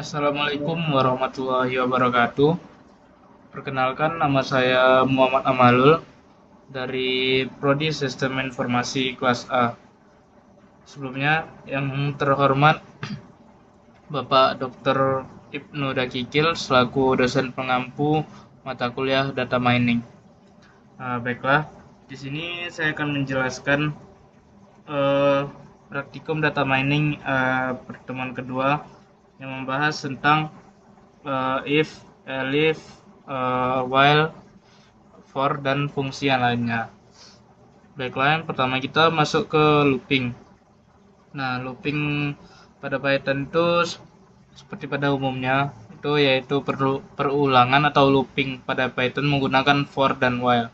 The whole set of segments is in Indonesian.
Assalamualaikum warahmatullahi wabarakatuh. Perkenalkan, nama saya Muhammad Amalul dari Prodi Sistem Informasi kelas A. Sebelumnya, yang terhormat Bapak Dr. Ibnu Dakikil selaku dosen pengampu mata kuliah Data Mining. Baiklah, di sini saya akan menjelaskan eh, praktikum Data Mining pertemuan kedua yang membahas tentang if, elif, while, for, dan fungsi yang lainnya. Baiklah, yang pertama kita masuk ke looping. Nah, looping pada Python itu seperti pada umumnya itu yaitu perulangan atau looping pada Python menggunakan for dan while.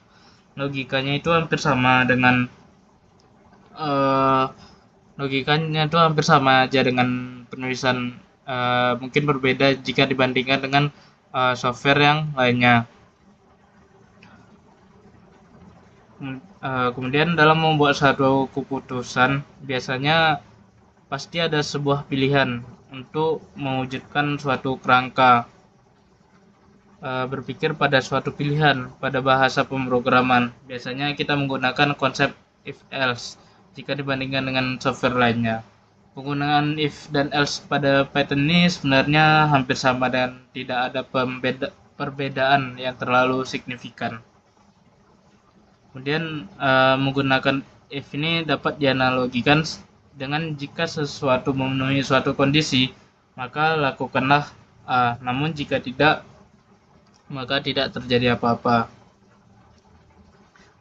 Logikanya itu hampir sama dengan eh, logikanya itu hampir sama aja dengan penulisan, mungkin berbeda jika dibandingkan dengan software yang lainnya. Kemudian dalam membuat satu keputusan, biasanya pasti ada sebuah pilihan untuk mewujudkan suatu kerangka. Berpikir pada suatu pilihan pada bahasa pemrograman. Biasanya kita menggunakan konsep if else jika dibandingkan dengan software lainnya. Penggunaan if dan else pada Python ini sebenarnya hampir sama dan tidak ada perbedaan yang terlalu signifikan. Kemudian menggunakan if ini dapat dianalogikan dengan jika sesuatu memenuhi suatu kondisi, maka lakukanlah A. Namun jika tidak, maka tidak terjadi apa-apa.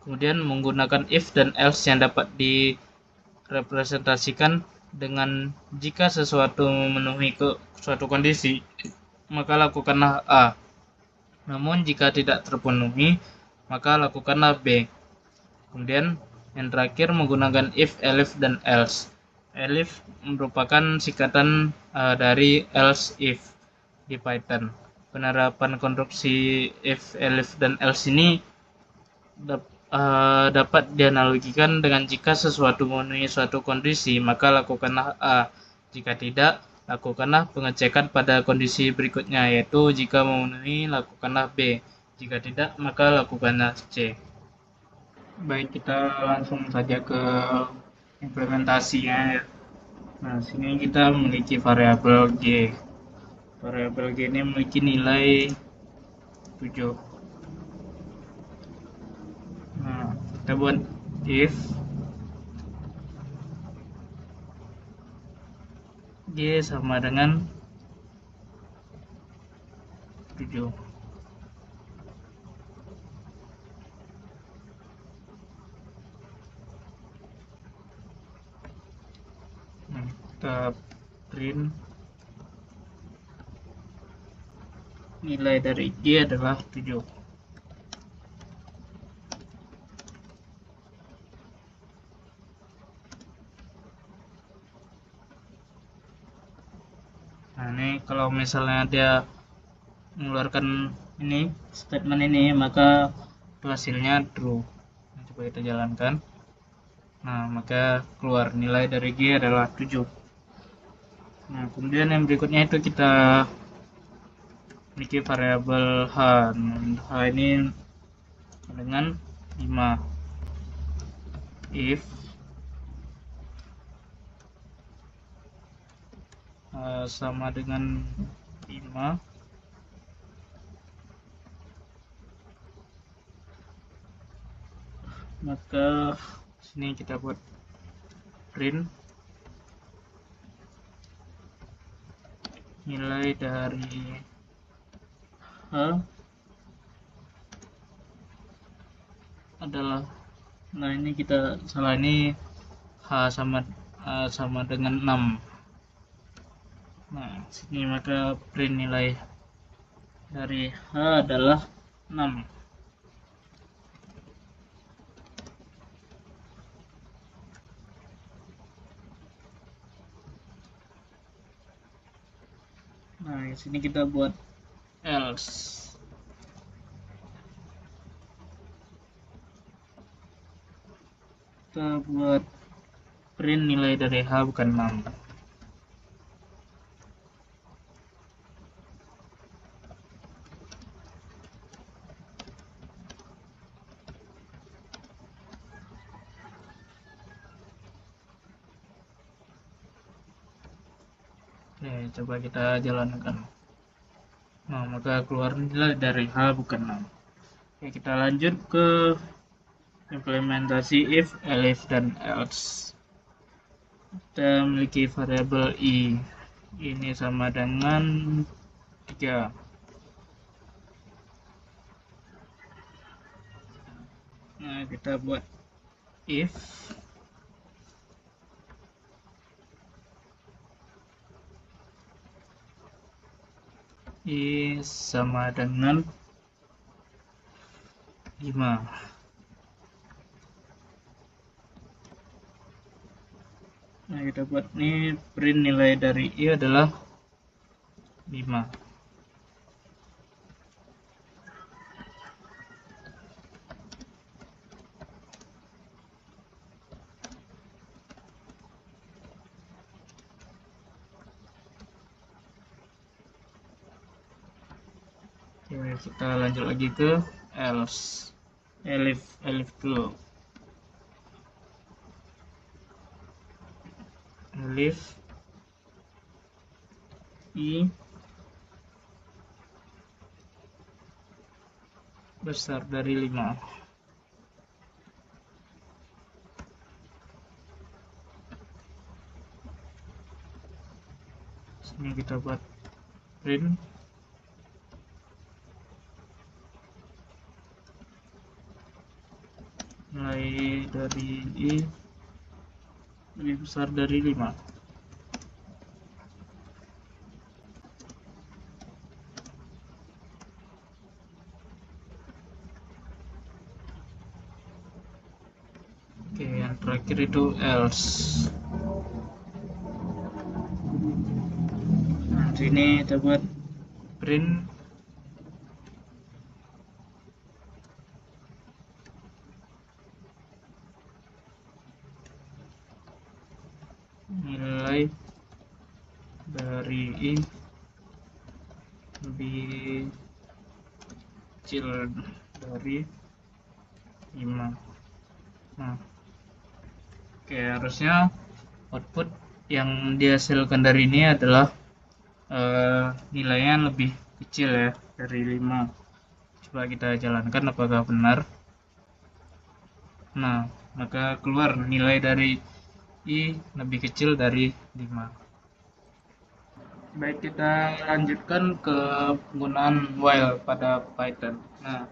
Kemudian menggunakan if dan else yang dapat direpresentasikan dengan jika sesuatu memenuhi suatu kondisi, maka lakukanlah A. Namun jika tidak terpenuhi, maka lakukanlah B. Kemudian yang terakhir menggunakan if, elif, dan else. Elif merupakan singkatan dari else if di Python. Penerapan konstruksi if, elif, dan else ini dapat dianalogikan dengan jika sesuatu memenuhi suatu kondisi, maka lakukanlah A. Jika tidak, lakukanlah pengecekan pada kondisi berikutnya, yaitu jika memenuhi, lakukanlah B. Jika tidak, maka lakukanlah C. Baik, kita langsung saja ke implementasinya ya. Nah, sini kita memiliki variabel G. Variabel G ini memiliki nilai 7. Nah, kita buat if G sama dengan 7. Nah, kita print nilai dari G adalah 7. Nah, ini kalau misalnya dia mengeluarkan ini statement ini, maka hasilnya true. Nah, coba kita jalankan. Nah, maka keluar nilai dari G adalah 7. Nah, kemudian yang berikutnya itu kita memiliki variabel H. Nah, H ini dengan 5. If sama dengan 5, maka sini kita buat print nilai dari H adalah, nah ini kita salah, ini H sama dengan 6. Nah, sini maka print nilai dari H adalah 6. Nah, di sini kita buat else. Kita buat print nilai dari H bukan 6. Oke, coba kita jalankan. Nah, maka keluar nilai dari H bukan 6. Oke, kita lanjut ke implementasi if, elif, dan else. Kita memiliki variabel i. Ini sama dengan 3. Nah, kita buat if i sama dengan 5. Nah, kita buat nih print nilai dari i adalah 5. Oke, kita lanjut lagi ke else. Elif dulu. Elif i besar dari 5. Sini kita buat print nilai dari i lebih besar dari 5. Oke, yang terakhir itu else. Nah, sini kita buat print nilai dari i lebih kecil dari 5. Nah, oke, harusnya output yang dihasilkan dari ini adalah nilainya lebih kecil ya dari 5. Coba kita jalankan apakah benar. Nah, maka keluar nilai dari i lebih kecil dari 5. Baik, kita lanjutkan ke penggunaan while pada Python. Nah,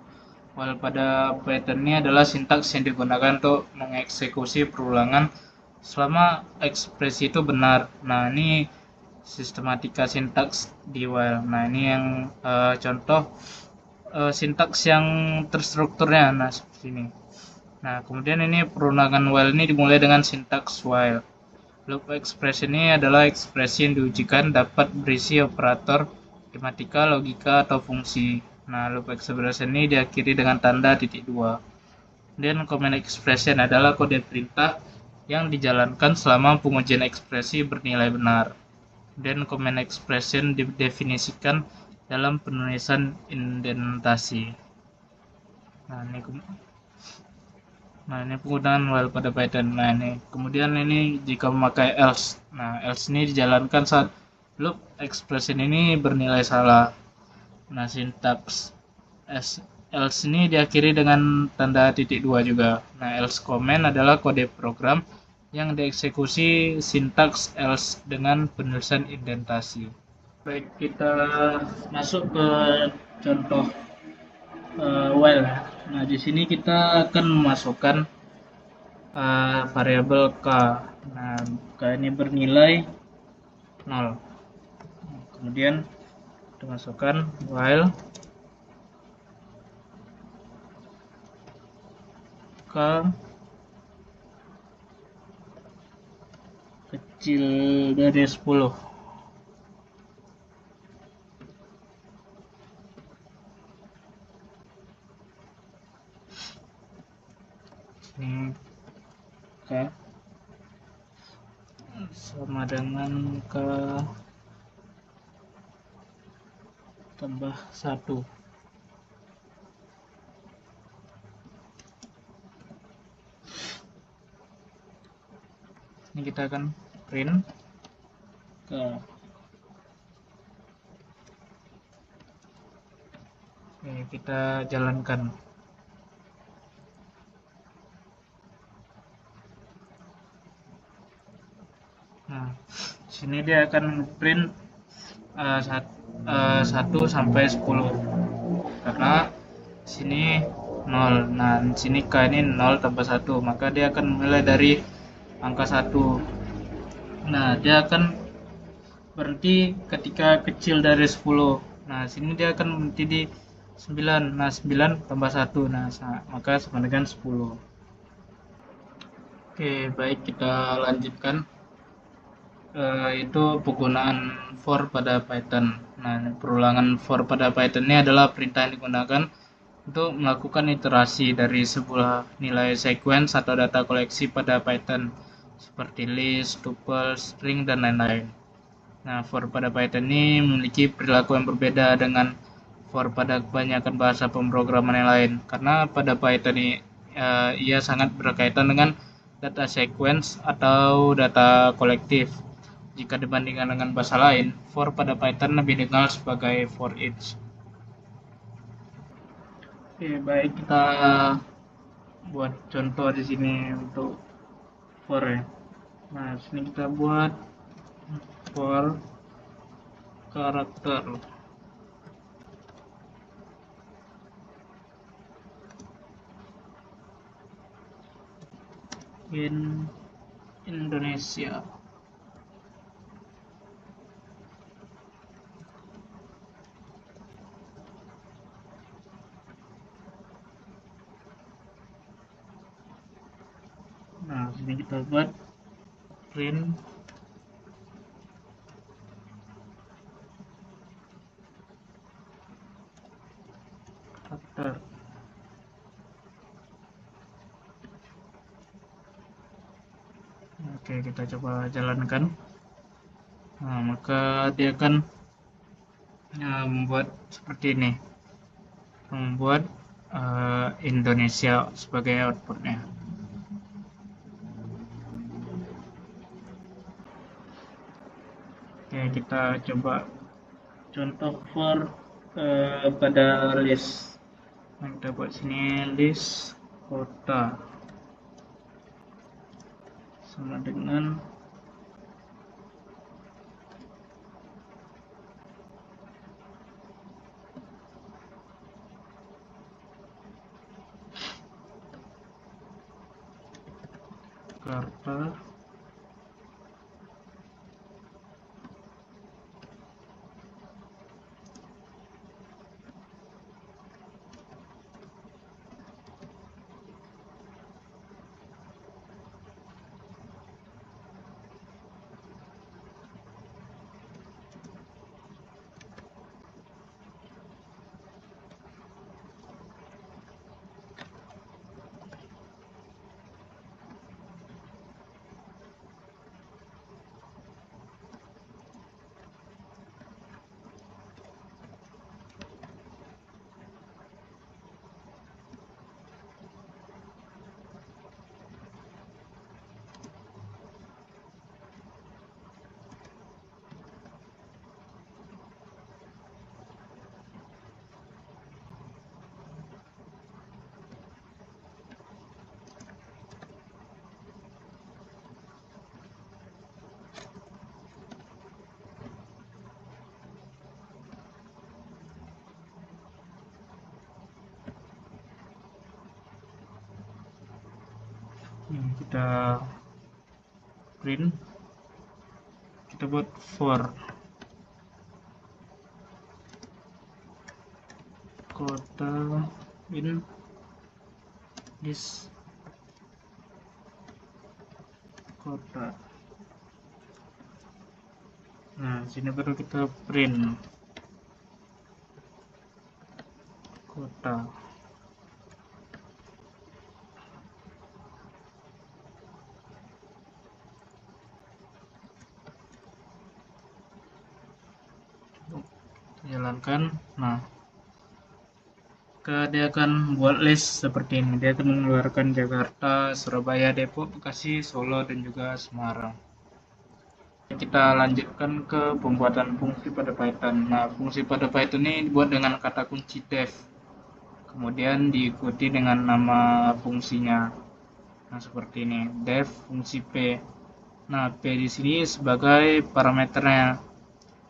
while pada Python ini adalah sintaks yang digunakan untuk mengeksekusi perulangan selama ekspresi itu benar. Nah, ini sistematika sintaks di while. Nah, ini yang contoh sintaks yang terstrukturnya. Nah, seperti ini. Nah, kemudian ini perulangan while ini dimulai dengan sintaks while. Loop expression ini adalah ekspresi yang diujikan dapat berisi operator, matematika, logika, atau fungsi. Nah, loop expression ini diakhiri dengan tanda titik 2. Dan comment expression adalah kode perintah yang dijalankan selama pengujian ekspresi bernilai benar. Dan comment expression didefinisikan dalam penulisan indentasi. Nah, ini penggunaan while pada Python. Nah, ini kemudian ini jika memakai else. Nah, else ini dijalankan saat loop expression ini bernilai salah. Nah, sintaks else ini diakhiri dengan tanda titik 2 juga. Nah, else comment adalah kode program yang dieksekusi sintaks else dengan penulisan indentasi. Baik, kita masuk ke contoh while. Nah, di sini kita akan memasukkan variabel k. Nah, k ini bernilai 0. Kemudian kita masukkan while k kecil dari 10. Ini k sama dengan k tambah 1. Ini kita akan print k kita jalankan. Nah, sini dia akan print 1 sampai 10 karena sini 0. Nah, sini K ini 0 tambah 1, maka dia akan mulai dari angka 1. Nah, dia akan berhenti ketika kecil dari 10. Nah, sini dia akan berhenti di 9. Nah, 9 tambah 1. Nah, maka sama dengan 10. Oke, baik, kita lanjutkan. Itu penggunaan for pada Python. Nah, perulangan for pada Python ini adalah perintah yang digunakan untuk melakukan iterasi dari sebuah nilai sequence atau data koleksi pada Python seperti list, tuple, string, dan lain-lain. Nah, for pada Python ini memiliki perilaku yang berbeda dengan for pada kebanyakan bahasa pemrograman yang lain, karena pada Python ini ia sangat berkaitan dengan data sequence atau data kolektif. Jika dibandingkan dengan bahasa lain, for pada Python lebih dikenal sebagai for each. Oke, baik, kita buat contoh di sini untuk for ya. Nah, sini kita buat for karakter in Indonesia. Nah, sini kita buat print karakter. Oke, kita coba jalankan. Nah, maka dia akan membuat seperti ini, membuat Indonesia sebagai outputnya. Oke, kita coba contoh for pada list. Nah, kita buat sini list kota sama dengan Jakarta ini kita print, kita buat for kota in list kota. Nah, sini baru kita print kota. Jalankan. Nah, dia akan buat list seperti ini. Dia akan mengeluarkan Jakarta, Surabaya, Depok, Bekasi, Solo, dan juga Semarang. Kita lanjutkan ke pembuatan fungsi pada Python. Nah, fungsi pada Python ini dibuat dengan kata kunci def. kemudian diikuti dengan nama fungsinya. Nah, seperti ini, def fungsi p. Nah, p di sini sebagai parameternya.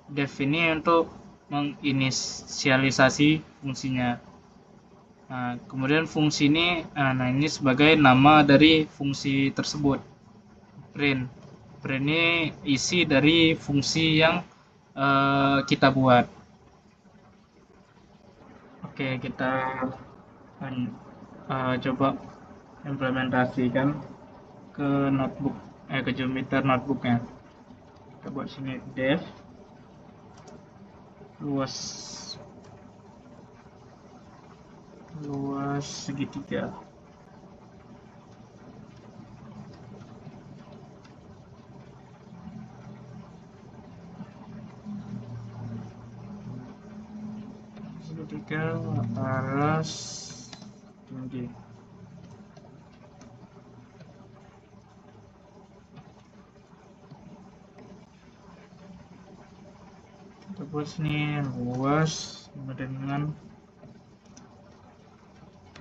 Def ini untuk menginisialisasi fungsinya. Nah, kemudian fungsi ini, nah ini sebagai nama dari fungsi tersebut. Print. Print ini isi dari fungsi yang kita buat. Oke, kita coba implementasikan ke notebook, ke Jupyter notebooknya. Kita buat sini def luas segitiga. Segitiga alas tinggi. Kita buat sini luas dengan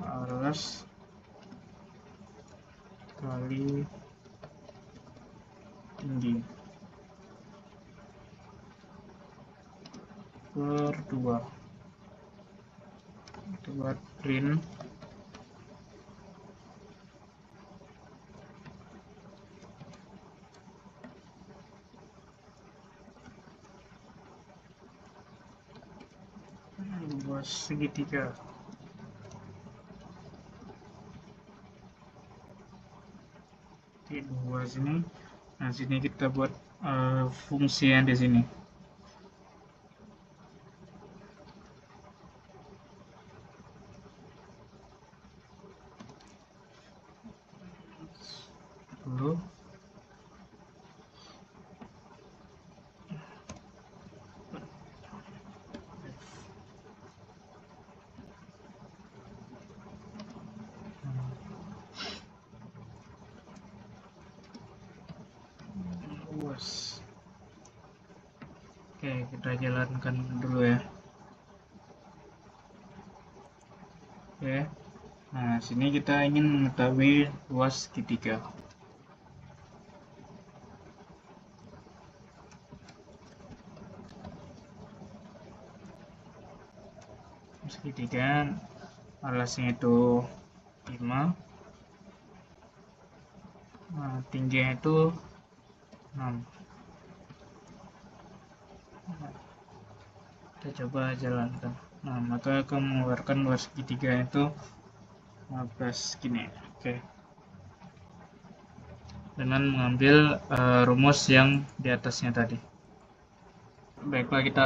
alas kali tinggi per 2. Kita buat print luas segitiga. Di 2 sini. Nah, sini kita buat fungsi yang di sini. Dulu luas. Oke, kita jalankan dulu ya. Oke. Nah, sini kita ingin mengetahui luas segitiga. Segitiga alasnya itu 5. Nah, tingginya itu 6. Kita coba jalankan. Nah, maka akan mengeluarkan luas segitiga itu 15 gini. Oke. Dengan mengambil rumus yang di atasnya tadi. Baiklah, kita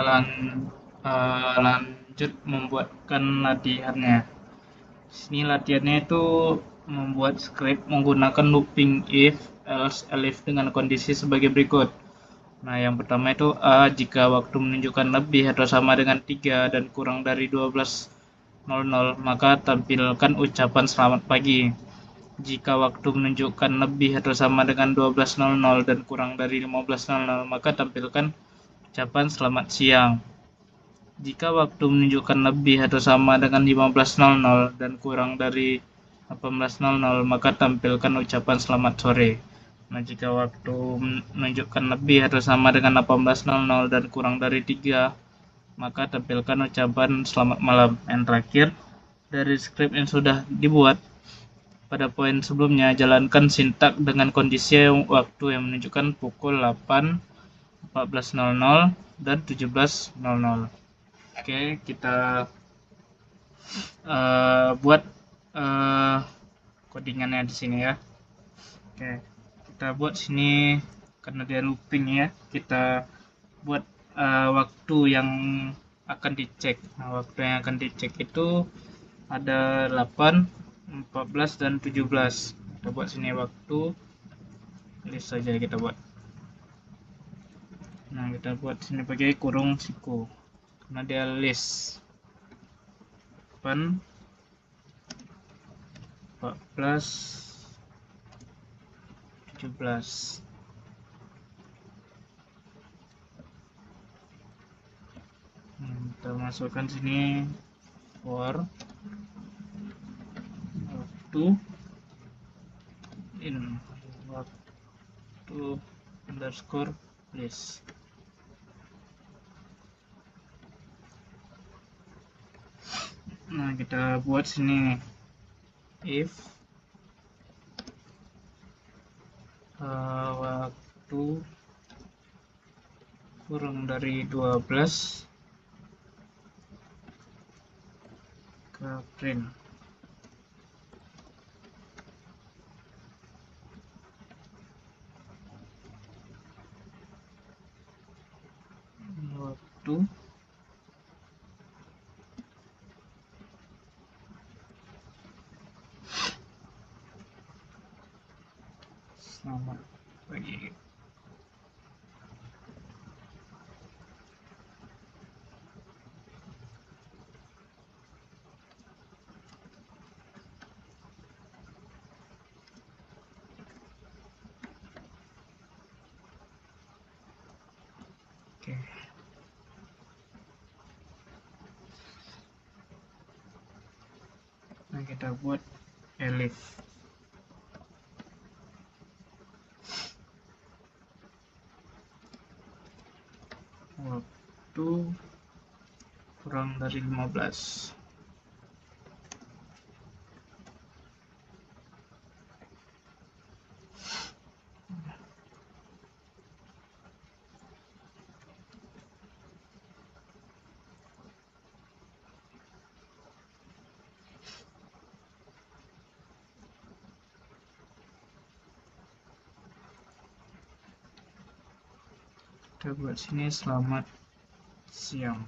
lanjut membuatkan latihannya. Sini latihannya itu membuat script menggunakan looping if, else, elif dengan kondisi sebagai berikut. Nah, yang pertama itu A jika waktu menunjukkan lebih atau sama dengan 3 dan kurang dari 12.00, maka tampilkan ucapan selamat pagi. Jika waktu menunjukkan lebih atau sama dengan 12.00 dan kurang dari 15.00, maka tampilkan ucapan selamat siang. Jika waktu menunjukkan lebih atau sama dengan 15.00 dan kurang dari 18.00, maka tampilkan ucapan selamat sore. Nah, jika waktu menunjukkan lebih atau sama dengan 18.00 dan kurang dari 3, maka tampilkan ucapan selamat malam. Yang terakhir, dari skrip yang sudah dibuat pada poin sebelumnya, jalankan sintak dengan kondisi waktu yang menunjukkan pukul 8, 14.00, dan 17.00. Oke, kita buat codingannya di sini ya. Oke, kita buat sini karena dia looping ya. Kita buat waktu yang akan dicek. Nah, waktu yang akan dicek itu ada 8, 14, dan 17. Kita buat sini waktu list saja kita buat. Nah, kita buat sini pakai kurung siku karena dia list. 8, 14, 17. Kita masukkan sini for in waktu underscore list. Nah, kita buat sini if waktu kurang dari 12 ke print. Waktu selamat pagi. Oke. Nah, kita buat elif. Waktu kurang dari 15. Kita buat sini selamat siang.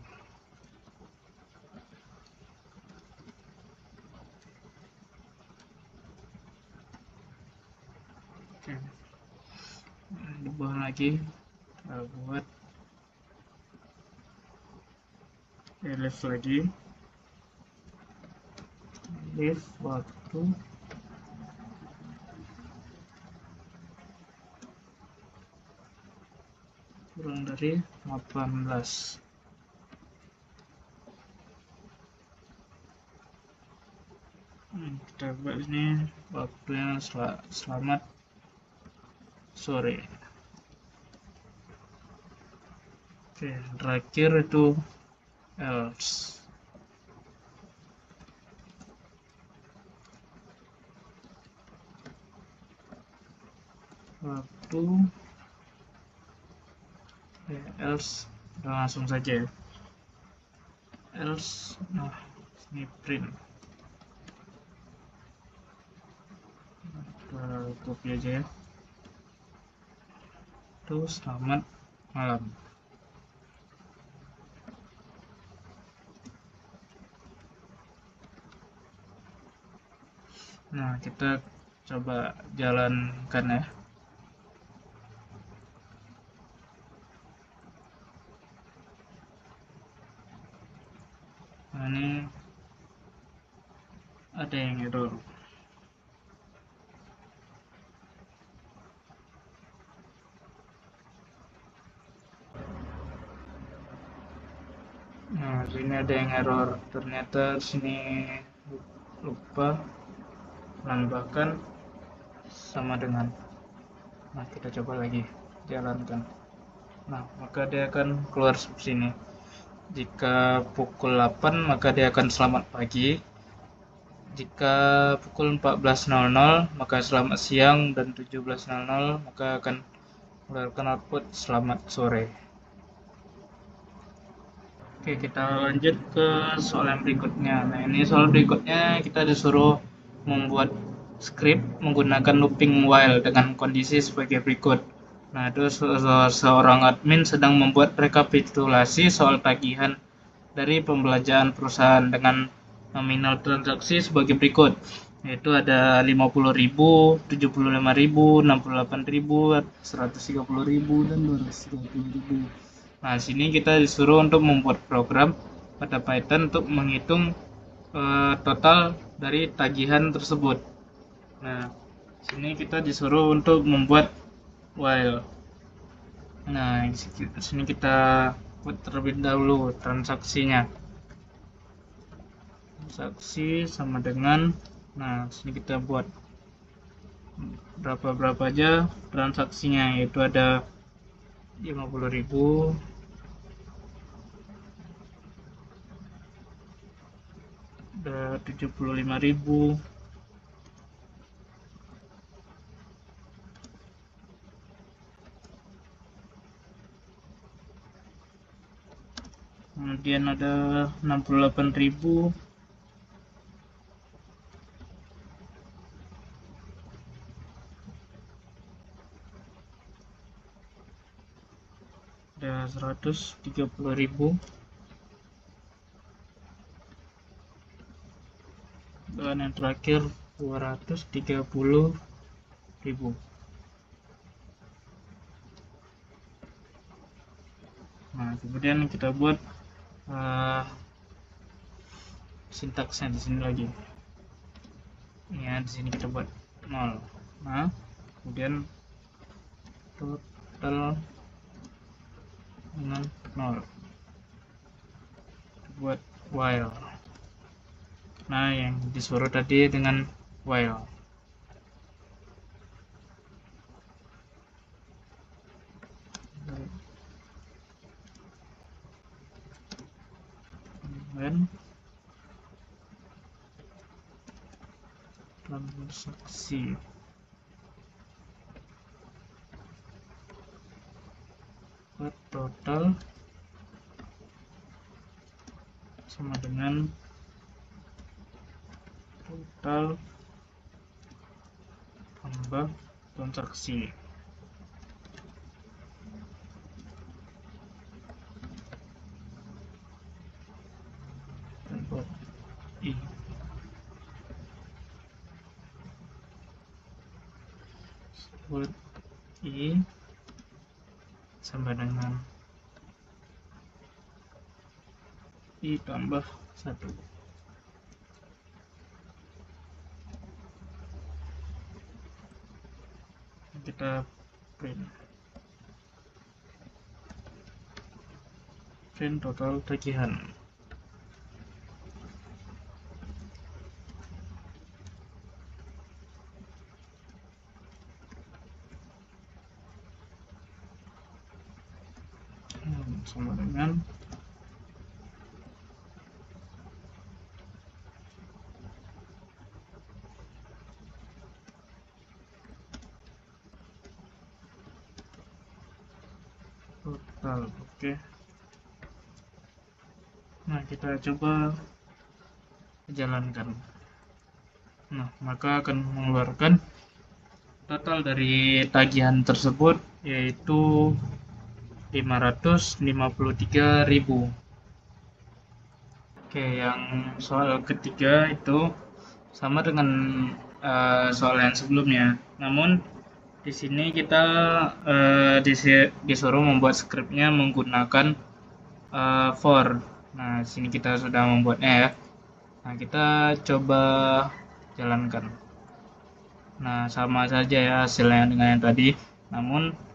Oke. Di bawah lagi kita buat elif lagi. Elif waktu kurang dari 18. Kita buat ini waktunya selamat sore. Oke, terakhir itu else. Waktu else udah langsung saja. Else, nah ini print. Kita copy aja ya. Itu selamat malam. Nah, kita coba jalankan ya. Nah, ini ada yang error. Nah, sini ada yang error. Ternyata sini lupa menambahkan sama dengan. Nah, kita coba lagi jalankan. Nah, maka dia akan keluar sini. Jika pukul 8 maka dia akan selamat pagi. Jika pukul 14.00 maka selamat siang, dan 17.00 maka akan mengeluarkan output selamat sore. Oke, kita lanjut ke soal yang berikutnya. Nah, ini soal berikutnya kita disuruh membuat script menggunakan looping while dengan kondisi sebagai berikut. Nah, itu seorang admin sedang membuat rekapitulasi soal tagihan dari pembelanjaan perusahaan dengan nominal transaksi sebagai berikut, yaitu ada 50.000, 75.000, 68.000, 130.000, dan 230.000. Nah, sini kita disuruh untuk membuat program pada Python untuk menghitung total dari tagihan tersebut. Nah, sini kita disuruh untuk membuat while. Nah, sini kita buat terlebih dahulu transaksinya. Transaksi sama dengan Nah, sini kita buat berapa aja transaksinya, yaitu ada 50.000, ada 75.000, kemudian ada 68.000, ada 130.000, dan yang terakhir 230.000. Nah, kemudian kita buat sintaksnya di sini lagi. Ya, di sini kita buat 0. Nah, kemudian total dengan 0. Kita buat while. Nah, yang disuruh tadi dengan while. Dan transaksi total sama dengan total tambah transaksi. Buat i buat i sama dengan i tambah 1. Kita print total tagihan. Sama dengan total. Oke. Nah, kita coba jalankan. Nah, maka akan mengeluarkan total dari tagihan tersebut, yaitu 553.000. Oke, yang soal ketiga itu sama dengan soal yang sebelumnya. Namun di sini kita disuruh membuat skripnya menggunakan for. Nah, di sini kita sudah membuatnya ya. Nah, kita coba jalankan. Nah, sama saja ya hasilnya dengan yang tadi. Namun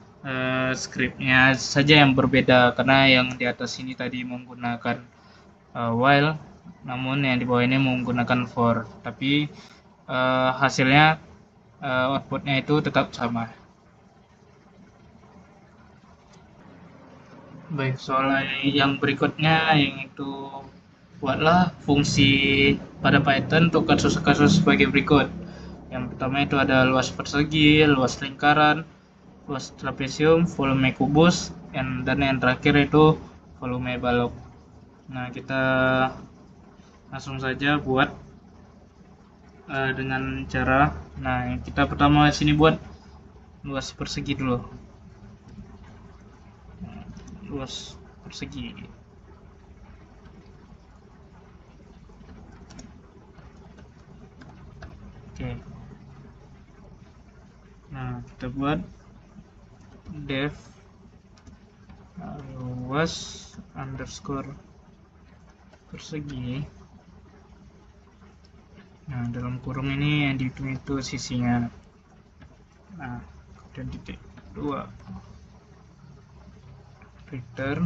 skripnya saja yang berbeda, karena yang di atas ini tadi menggunakan while, namun yang di bawah ini menggunakan for. Tapi hasilnya outputnya itu tetap sama. Baik, soal yang berikutnya yaitu buatlah fungsi pada Python untuk kasus-kasus sebagai berikut. Yang pertama itu ada luas persegi, luas lingkaran, luas trapesium, volume kubus, dan yang terakhir itu volume balok. Nah, kita langsung saja buat dengan cara, nah kita pertama sini buat luas persegi dulu. Luas persegi. Oke. Nah, kita buat def luas underscore persegi. Nah, dalam kurung ini yang dihitung itu sisinya. Nah, kemudian titik 2 return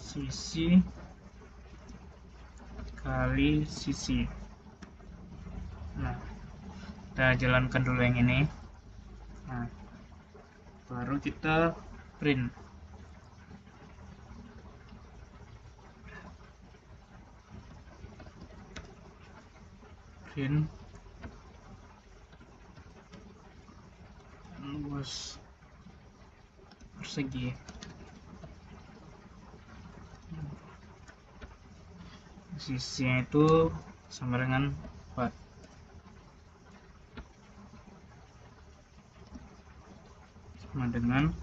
sisi kali sisi. Nah, kita jalankan dulu yang ini. Nah, baru kita print. Luas persegi. Sisinya itu sama dengan 4. Sama dengan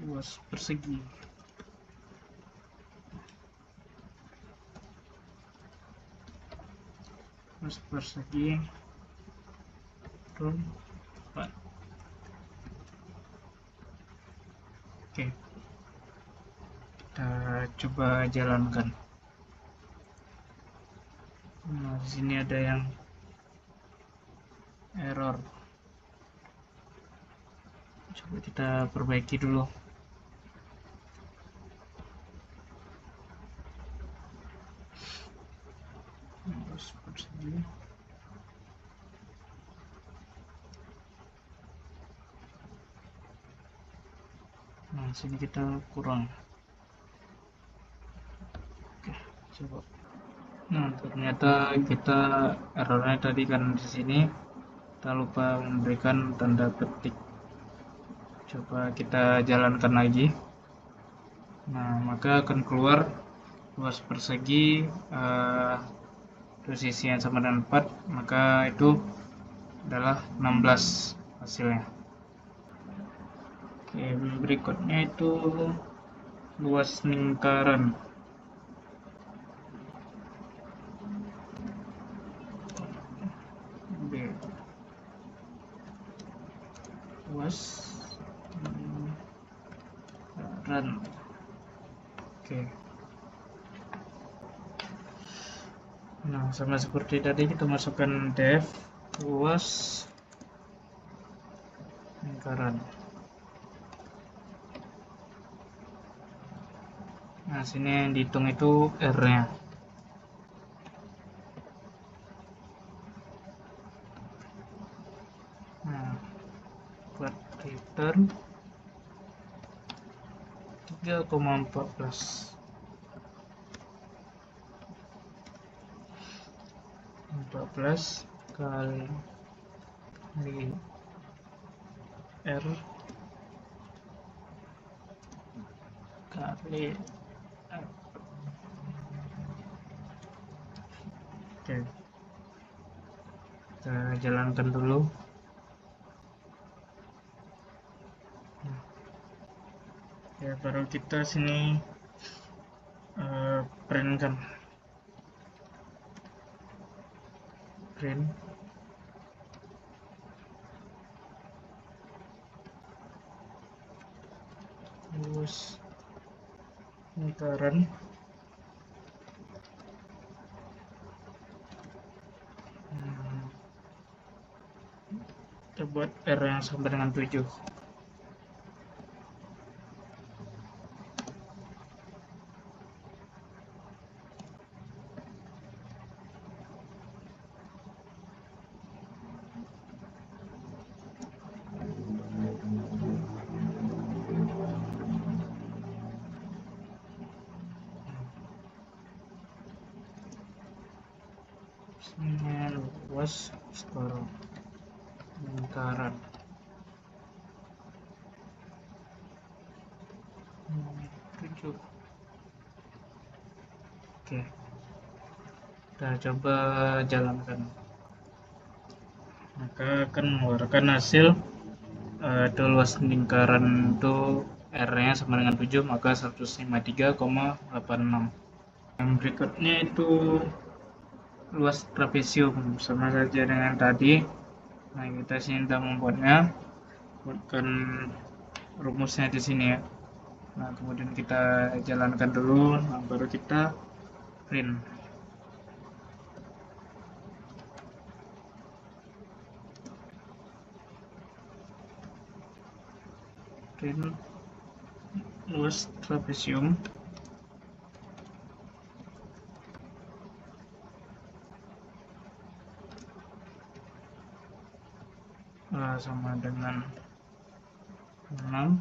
luas persegi. Luas persegi turun 4. Oke, kita coba jalankan. Nah, di sini ada yang error. Coba kita perbaiki dulu. Terus persegi. Nah, sini kita kurang. Oke, coba. Nah, ternyata kita errornya tadi kan di sini kita lupa memberikan tanda petik. Coba kita jalankan lagi. Nah, maka akan keluar luas persegi sisi yang sama dengan 4, maka itu adalah 16 hasilnya. Oke, berikutnya itu luas lingkaran. B. Luas lingkaran. Oke. Nah, sama seperti tadi kita masukkan def luas lingkaran. Nah, sini yang dihitung itu R-nya. Nah, buat return 3,14. 14 kali R kali R. Oke, kita jalankan dulu. Ya, baru kita sini print kan. Print luas lingkaran. Kita buat R yang sama dengan 7. Ini luas skor lingkaran. Oke, kita coba jalankan. Maka akan mengeluarkan hasil itu luas lingkaran itu R-nya sama dengan 7, maka 153,86. Yang berikutnya itu luas trapesium, sama saja dengan tadi. Nah, kita sini kita membuatnya, buatkan rumusnya di sini ya. Nah, kemudian kita jalankan dulu, nah, baru kita print. luas trapesium sama dengan 6,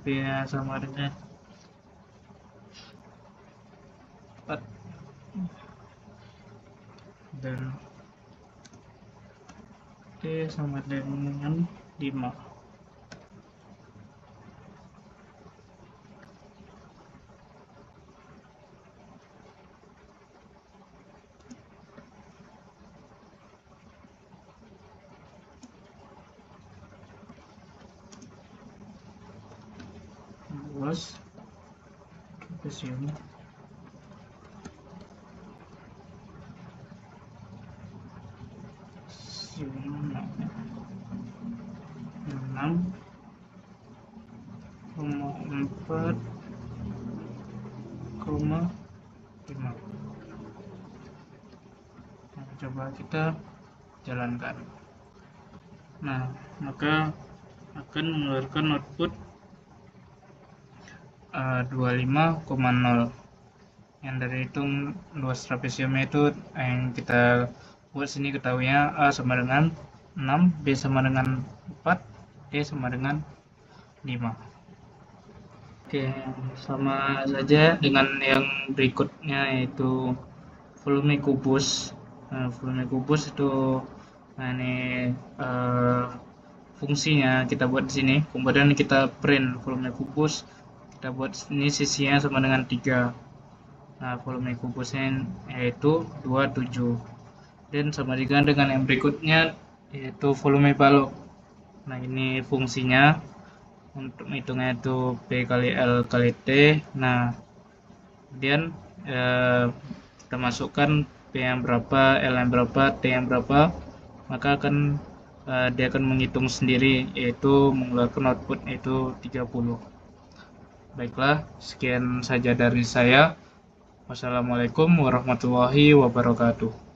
B sama dengan 4, dan T sama dengan 5. Luas trapesium enam koma 4,5. Coba kita jalankan. Nah, maka akan mengeluarkan output 25,0. Yang dari hitung luas trapesiumnya itu yang kita buat sini ketahuinya A sama dengan 6, B sama dengan 4, T sama dengan 5. Oke, sama saja dengan yang berikutnya, yaitu volume kubus. Volume kubus itu, ini fungsinya kita buat di sini, kemudian kita print volume kubus, kita buat ini sisinya sama dengan 3. Nah, volume kubusnya yaitu 27, dan sama juga dengan yang berikutnya, yaitu volume balok. Nah, ini fungsinya untuk menghitungnya itu P kali L kali T. Nah, kemudian kita masukkan P yang berapa, L yang berapa, T yang berapa, maka dia akan menghitung sendiri, yaitu mengeluarkan output yaitu 30. Baiklah, sekian saja dari saya. Wassalamualaikum warahmatullahi wabarakatuh.